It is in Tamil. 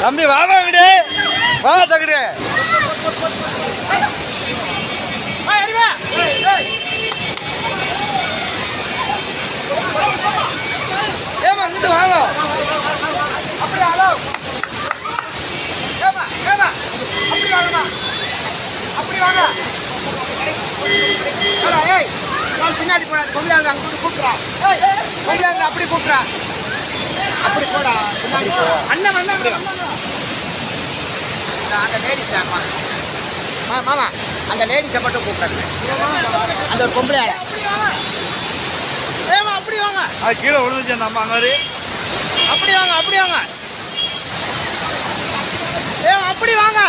தம்பி வாங்க விடு வா டக்குடு ஏமா இங்கிட்டு வாங்க அப்படி ஹலோ ஏமா ஏமா அப்படி வாங்கம்மா அப்படி வாங்க ஏய் நான் பின்னாடி போனா கொம்பியாங்க அங்கிட்டு கூப்பிட்றா ஏய் கொம்பியாங்க அப்படி கூப்பிட்றா அப்படி போடா அண்ணன் அண்ணன் அந்த லேடிஸ் மாமா அந்த லேடிஸை மட்டும் கூப்பிட்றேன் அந்த ஒரு பொம்பளை ஏமா அப்படி வாங்க அது கீழே விழுந்துச்சு அந்த அம்மா மாதிரி அப்படி வாங்க ஏமா அப்படி வாங்க